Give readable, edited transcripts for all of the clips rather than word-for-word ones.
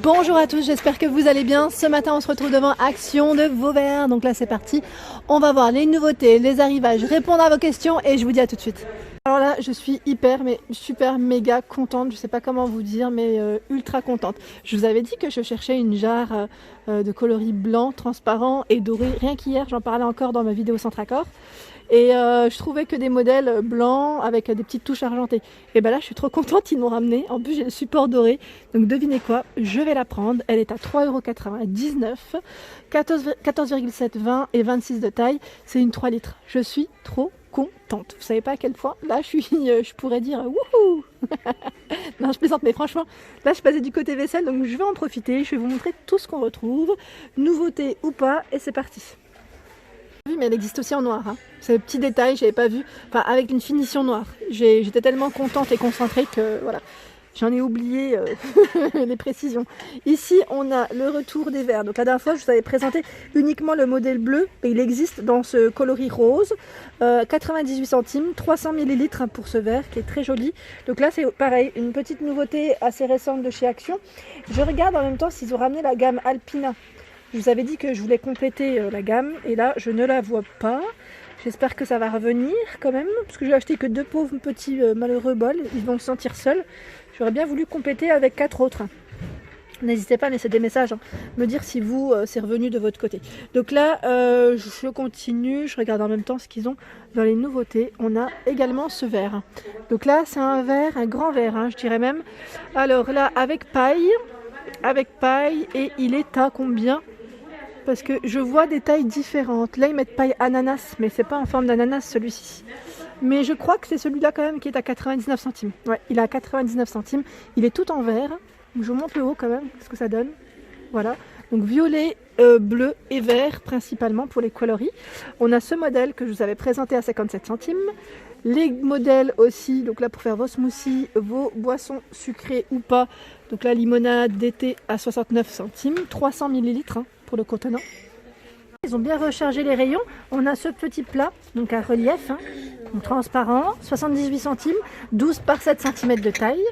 Bonjour à tous, j'espère que vous allez bien. Ce matin on se retrouve devant Action de Vauvert, donc là c'est parti. On va voir les nouveautés, les arrivages, répondre à vos questions et je vous dis à tout de suite. Alors là je suis hyper mais super méga contente, je sais pas comment vous dire mais ultra contente. Je vous avais dit que je cherchais une jarre de coloris blanc, transparent et doré, rien qu'hier j'en parlais encore dans ma vidéo Centre Accord. Et je trouvais que des modèles blancs avec des petites touches argentées. Et ben là je suis trop contente, ils m'ont ramené. En plus j'ai le support doré. Donc devinez quoi, je vais la prendre. Elle est à 3,99 €, 14,7, 20 et 26 de taille. C'est une 3 litres. Je suis trop contente. Vous savez pas à quel point. Là je pourrais dire wouhou. Non je plaisante mais franchement là je passais du côté vaisselle donc je vais en profiter. Je vais vous montrer tout ce qu'on retrouve. Nouveauté ou pas et c'est parti. Mais elle existe aussi en noir, hein. C'est le petit détail, j'avais pas vu, enfin avec une finition noire. J'étais tellement contente et concentrée que voilà, j'en ai oublié les précisions. Ici on a le retour des verres. Donc la dernière fois je vous avais présenté uniquement le modèle bleu, et il existe dans ce coloris rose, 98 centimes, 300 ml pour ce verre qui est très joli. Donc là c'est pareil, une petite nouveauté assez récente de chez Action. Je regarde en même temps s'ils ont ramené la gamme Alpina. Je vous avais dit que je voulais compléter la gamme et là je ne la vois pas. J'espère que ça va revenir quand même parce que j'ai acheté que 2 pauvres petits malheureux bols. Ils vont se sentir seuls. J'aurais bien voulu compléter avec 4 autres. N'hésitez pas à laisser des messages, hein, me dire si vous c'est revenu de votre côté. Donc là je continue, je regarde en même temps ce qu'ils ont dans les nouveautés. On a également ce verre. Donc là c'est un verre, un grand verre, hein, je dirais même. Alors là avec paille et il est à combien ? Parce que je vois des tailles différentes. Là, ils mettent paille ananas, mais c'est pas en forme d'ananas celui-ci. Mais je crois que c'est celui-là quand même qui est à 99 centimes. Ouais, il est à 99 centimes. Il est tout en vert. Je vous montre le haut quand même, ce que ça donne. Voilà. Donc violet, bleu et vert principalement pour les coloris. On a ce modèle que je vous avais présenté à 57 centimes. Les modèles aussi, donc là pour faire vos smoothies, vos boissons sucrées ou pas. Donc la limonade d'été à 69 centimes, 300 ml hein, pour le contenant. Ils ont bien rechargé les rayons. On a ce petit plat, donc un relief, hein, donc transparent, 78 centimes, 12 par 7 cm de taille.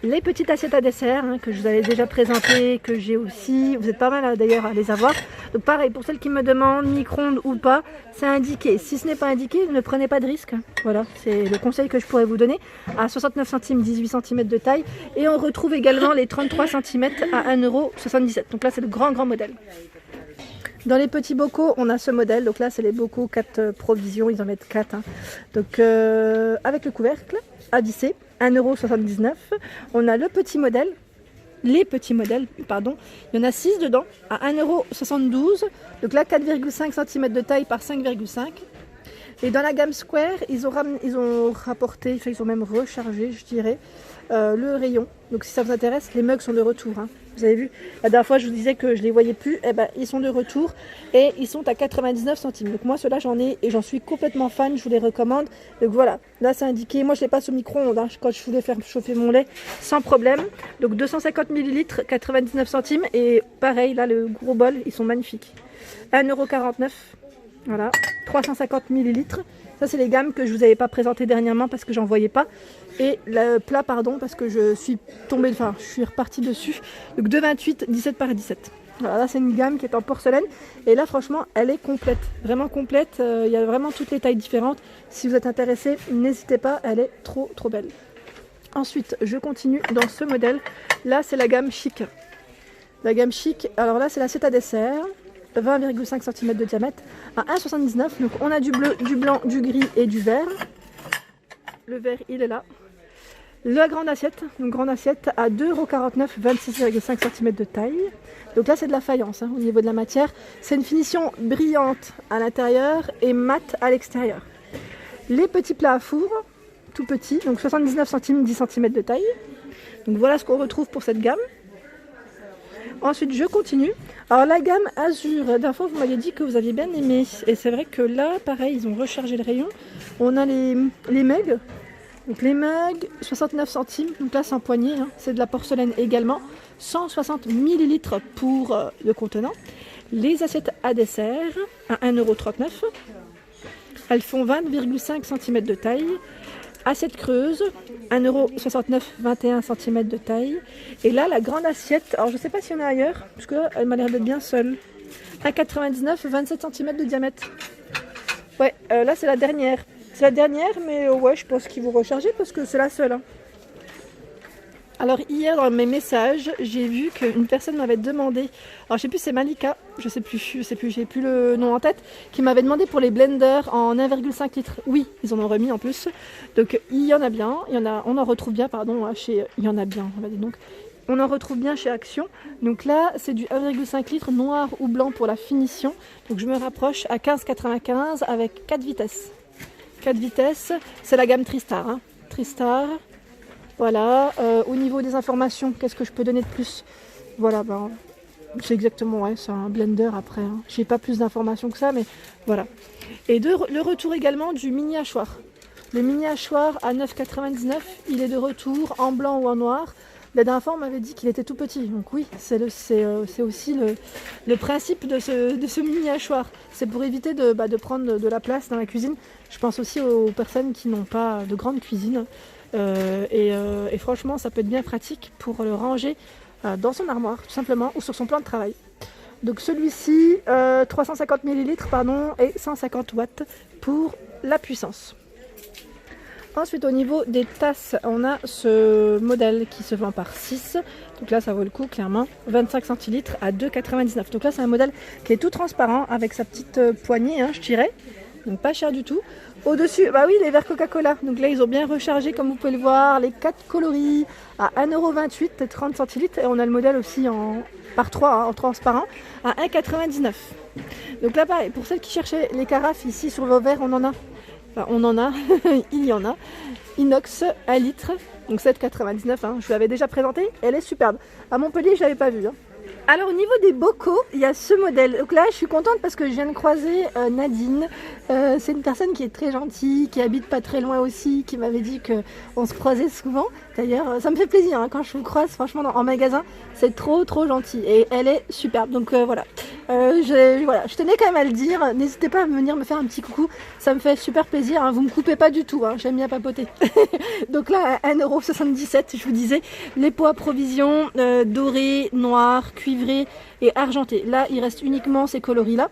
Les petites assiettes à dessert hein, que je vous avais déjà présentées, que j'ai aussi. Vous êtes pas mal d'ailleurs à les avoir. Donc pareil, pour celles qui me demandent micro-ondes ou pas, c'est indiqué. Si ce n'est pas indiqué, ne prenez pas de risque. Voilà, c'est le conseil que je pourrais vous donner. À 69 centimes, 18 cm de taille. Et on retrouve également les 33 cm à 1,77 €. Donc là, c'est le grand modèle. Dans les petits bocaux, on a ce modèle. Donc là, c'est les bocaux 4 provisions. Ils en mettent 4. Hein. Donc avec le couvercle à visser, 1,79 €. On a le petit modèle. Les petits modèles, pardon. Il y en a 6 dedans à 1,72 €. Donc là, 4,5 cm de taille par 5,5 €. Et dans la gamme Square, ils ont rapporté, enfin, ils ont même rechargé, je dirais, le rayon. Donc si ça vous intéresse, les mugs sont de retour. Hein. Vous avez vu, la dernière fois je vous disais que je les voyais plus, eh ben, ils sont de retour et ils sont à 99 centimes. Donc moi ceux-là j'en ai et j'en suis complètement fan, je vous les recommande. Donc voilà, là c'est indiqué, moi je les passe au micro-ondes hein, quand je voulais faire chauffer mon lait sans problème. Donc 250 ml, 99 centimes et pareil là le gros bol, ils sont magnifiques. 1,49 €, voilà, 350 ml. Ça c'est les gammes que je vous avais pas présentées dernièrement parce que j'en voyais pas. Et le plat pardon parce que je suis tombée, enfin je suis repartie dessus. Donc 2,28, 17 par 17. Voilà, là c'est une gamme qui est en porcelaine. Et là franchement elle est complète, vraiment complète. Il y a vraiment toutes les tailles différentes. Si vous êtes intéressé, n'hésitez pas, elle est trop belle. Ensuite je continue dans ce modèle. Là c'est la gamme chic. La gamme chic, alors là c'est l'assiette à dessert. 20,5 cm de diamètre à 1,79 €. Donc on a du bleu, du blanc, du gris et du vert. Le vert il est là. La grande assiette, donc grande assiette à 2,49 €, 26,5 cm de taille. Donc là c'est de la faïence hein, au niveau de la matière. C'est une finition brillante à l'intérieur et mat à l'extérieur. Les petits plats à four, tout petits, donc 79 centimes, 10 cm de taille. Donc voilà ce qu'on retrouve pour cette gamme. Ensuite je continue. Alors la gamme Azur, la dernière fois vous m'aviez dit que vous aviez bien aimé. Et c'est vrai que là pareil ils ont rechargé le rayon. On a les mugs. Donc les mugs 69 centimes. Donc là c'est en poignée. Hein. C'est de la porcelaine également. 160 ml pour le contenant. Les assiettes à dessert à 1,39 €. Elles font 20,5 cm de taille. Assiette creuse, 1,69 €, 21 cm de taille. Et là, la grande assiette, alors je ne sais pas s'il y en a ailleurs, parce que là, elle m'a l'air d'être bien seule. 1,99 €, 27 cm de diamètre. Ouais, là c'est la dernière. C'est la dernière, mais ouais, je pense qu'ils vont recharger parce que c'est la seule. Hein. Alors hier dans mes messages, j'ai vu qu'une personne m'avait demandé, alors je sais plus c'est Malika, je sais plus, j'ai plus le nom en tête, qui m'avait demandé pour les blenders en 1,5 litres. Oui, ils en ont remis en plus. Donc il y en a bien, on en retrouve bien, pardon, chez il y en a bien, on va dire donc. On en retrouve bien chez Action. Donc là, c'est du 1,5 litres noir ou blanc pour la finition. Donc je me rapproche à 15,95 avec 4 vitesses. 4 vitesses, c'est la gamme Tristar. Hein. Tristar. Voilà, au niveau des informations, qu'est-ce que je peux donner de plus? Voilà, ben, c'est exactement, ouais, c'est un blender après. Hein. J'ai pas plus d'informations que ça, mais voilà. Et le retour également du mini hachoir. Le mini hachoir à 9,99 €, il est de retour en blanc ou en noir. La dernière fois, on m'avait dit qu'il était tout petit. Donc oui, c'est aussi le principe de ce mini hachoir. C'est pour éviter de prendre de la place dans la cuisine. Je pense aussi aux personnes qui n'ont pas de grande cuisine. Et franchement ça peut être bien pratique pour le ranger dans son armoire tout simplement ou sur son plan de travail. Donc celui-ci 350 ml pardon, et 150 watts pour la puissance. Ensuite au niveau des tasses, on a ce modèle qui se vend par 6. Donc là ça vaut le coup clairement, 25 centilitres à 2,99 €. Donc là c'est un modèle qui est tout transparent avec sa petite poignée, hein, je dirais. Donc pas cher du tout. Au-dessus, bah oui, les verres Coca-Cola. Donc là, ils ont bien rechargé, comme vous pouvez le voir, les 4 coloris à 1,28 € et 30 centilitres. Et on a le modèle aussi par 3, hein, en transparent, à 1,99 €. Donc là, pareil, pour celles qui cherchaient les carafes ici sur vos verres, on en a. Enfin, on en a, il y en a. Inox 1 litre, donc 7,99 €. Hein, je vous l'avais déjà présenté, elle est superbe. À Montpellier, je ne l'avais pas vue. Hein. Alors au niveau des bocaux, il y a ce modèle. Donc là je suis contente parce que je viens de croiser Nadine. C'est une personne qui est très gentille, qui habite pas très loin aussi, qui m'avait dit qu'on se croisait souvent. D'ailleurs ça me fait plaisir hein, quand je vous croise franchement en magasin, c'est trop gentil et elle est superbe. Donc voilà. Je tenais quand même à le dire, n'hésitez pas à venir me faire un petit coucou, ça me fait super plaisir, hein. Vous me coupez pas du tout, hein. J'aime bien papoter. Donc là à 1,77 €, je vous disais, les pots à provision dorés, noirs, cuivrés et argentés. Là il reste uniquement ces coloris là.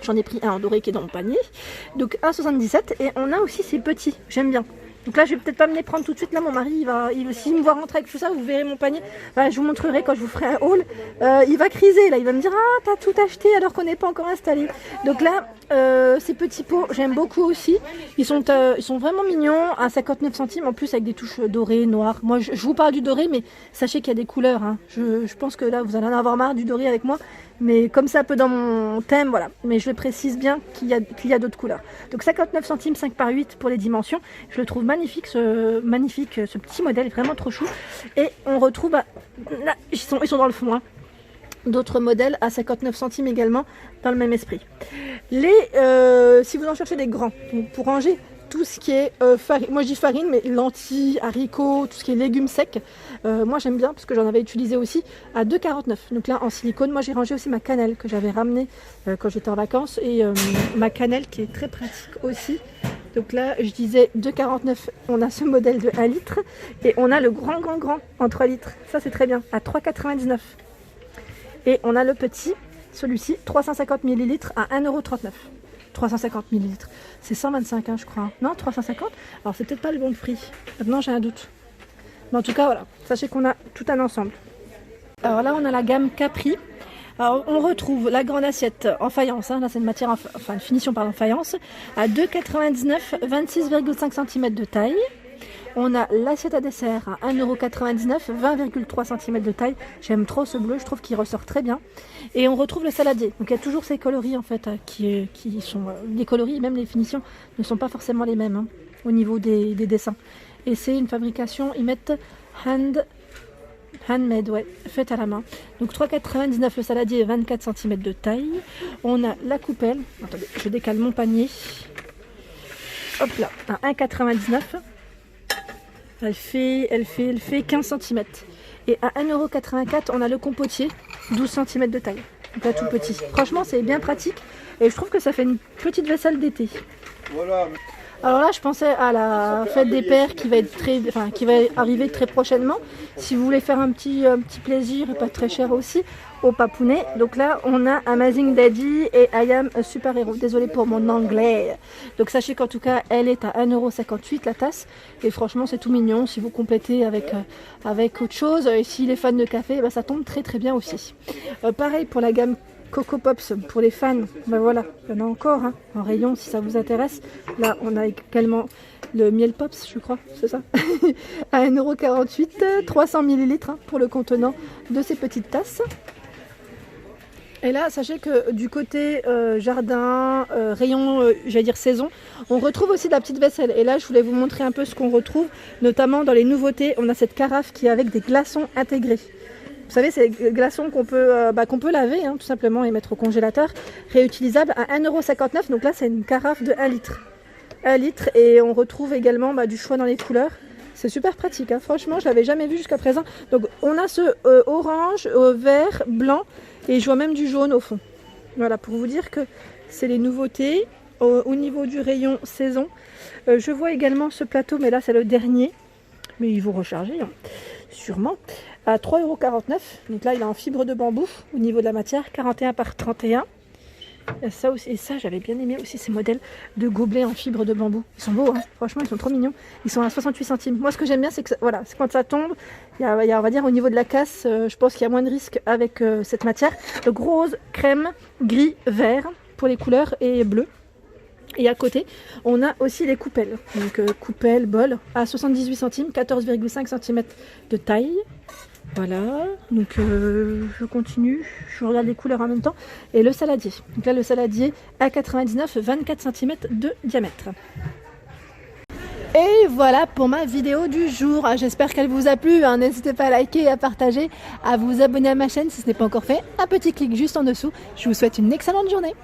J'en ai pris un en doré qui est dans mon panier. Donc 1,77 € et on a aussi ces petits, j'aime bien. Donc là je vais peut-être pas me les prendre tout de suite, là mon mari s'il me voit rentrer avec tout ça, vous verrez mon panier, enfin, je vous montrerai quand je vous ferai un haul, il va criser là, il va me dire ah t'as tout acheté alors qu'on n'est pas encore installé. Donc là ces petits pots j'aime beaucoup aussi, ils sont vraiment mignons, à 59 centimes en plus avec des touches dorées, noires. Moi je vous parle du doré mais sachez qu'il y a des couleurs, hein. Je pense que là vous allez en avoir marre du doré avec moi, mais comme c'est un peu dans mon thème, voilà. Mais je le précise bien qu'il y a d'autres couleurs. Donc 59 centimes, 5 par 8 pour les dimensions. Je le trouve magnifique, ce petit modèle, vraiment trop chou. Et on retrouve, là, ils sont dans le fond, hein, d'autres modèles à 59 centimes également, dans le même esprit. Si vous en cherchez des grands, donc pour ranger tout ce qui est farine, moi je dis farine, mais lentilles, haricots, tout ce qui est légumes secs, moi j'aime bien parce que j'en avais utilisé aussi à 2,49 €. Donc là en silicone, moi j'ai rangé aussi ma cannelle que j'avais ramenée quand j'étais en vacances et ma cannelle qui est très pratique aussi. Donc là je disais 2,49 €, on a ce modèle de 1 litre et on a le grand en 3 litres, ça c'est très bien, à 3,99 €. Et on a le petit, celui-ci, 350 ml à 1,39 €. 350 ml, c'est 125 hein, je crois. Non, 350. Alors c'est peut-être pas le bon prix. Maintenant j'ai un doute. Mais en tout cas voilà, sachez qu'on a tout un ensemble. Alors là on a la gamme Capri. Alors on retrouve la grande assiette en faïence, hein. Là c'est une matière, une finition par faïence, à 2,99 €, 26,5 cm de taille. On a l'assiette à dessert à 1,99 €, 20,3 cm de taille. J'aime trop ce bleu, je trouve qu'il ressort très bien. Et on retrouve le saladier. Donc il y a toujours ces coloris en fait, qui sont... les coloris, même les finitions, ne sont pas forcément les mêmes hein, au niveau des dessins. Et c'est une fabrication, ils mettent handmade, ouais, faite à la main. Donc 3,99 € le saladier, 24 cm de taille. On a la coupelle. Attendez, je décale mon panier. Hop là, à 1,99 €. Elle fait 15 cm. Et à 1,84 €, on a le compotier, 12 cm de taille. Donc là, tout petit. Franchement, c'est bien pratique. Et je trouve que ça fait une petite vaisselle d'été. Voilà. Alors là, je pensais à la fête des pères qui va arriver très prochainement. Si vous voulez faire un petit plaisir, et pas très cher aussi, au Papounet. Donc là, on a Amazing Daddy et I Am a Super Hero. Désolée pour mon anglais. Donc sachez qu'en tout cas, elle est à 1,58 € la tasse. Et franchement, c'est tout mignon. Si vous complétez avec autre chose, et si les fans de café, bah, ça tombe très très bien aussi. Pareil pour la gamme Coco Pops, pour les fans, ben voilà, il y en a encore en rayon si ça vous intéresse. Là, on a également le miel Pops, je crois, c'est ça, à 1,48 €, 300 ml pour le contenant de ces petites tasses. Et là, sachez que du côté jardin, rayon, j'allais dire saison, on retrouve aussi de la petite vaisselle. Et là, je voulais vous montrer un peu ce qu'on retrouve, notamment dans les nouveautés. On a cette carafe qui est avec des glaçons intégrés. Vous savez, c'est des glaçons qu'on peut laver tout simplement et mettre au congélateur, réutilisable à 1,59 €. Donc là, c'est une carafe de 1 litre. 1 litre et on retrouve également du choix dans les couleurs. C'est super pratique, franchement, je ne l'avais jamais vu jusqu'à présent. Donc on a ce orange, vert, blanc et je vois même du jaune au fond. Voilà, pour vous dire que c'est les nouveautés au niveau du rayon saison. Je vois également ce plateau, mais là c'est le dernier. Mais ils vont recharger, sûrement, à 3,49 €. Donc là, il est en fibre de bambou au niveau de la matière, 41 par 31. Et ça aussi, et ça, j'avais bien aimé aussi ces modèles de gobelets en fibre de bambou. Ils sont beaux, franchement, ils sont trop mignons. Ils sont à 68 centimes. Moi, ce que j'aime bien, c'est que voilà, c'est quand ça tombe, il y a, on va dire, au niveau de la casse, je pense qu'il y a moins de risques avec cette matière. Donc rose, crème, gris, vert pour les couleurs et bleu. Et à côté, on a aussi les coupelles. Donc coupelles, bol à 78 centimes, 14,5 cm de taille. Voilà, donc je continue, je regarde les couleurs en même temps. Et le saladier. Donc là, le saladier à 99, 24 cm de diamètre. Et voilà pour ma vidéo du jour. J'espère qu'elle vous a plu. N'hésitez pas à liker, à partager, à vous abonner à ma chaîne si ce n'est pas encore fait. Un petit clic juste en dessous. Je vous souhaite une excellente journée.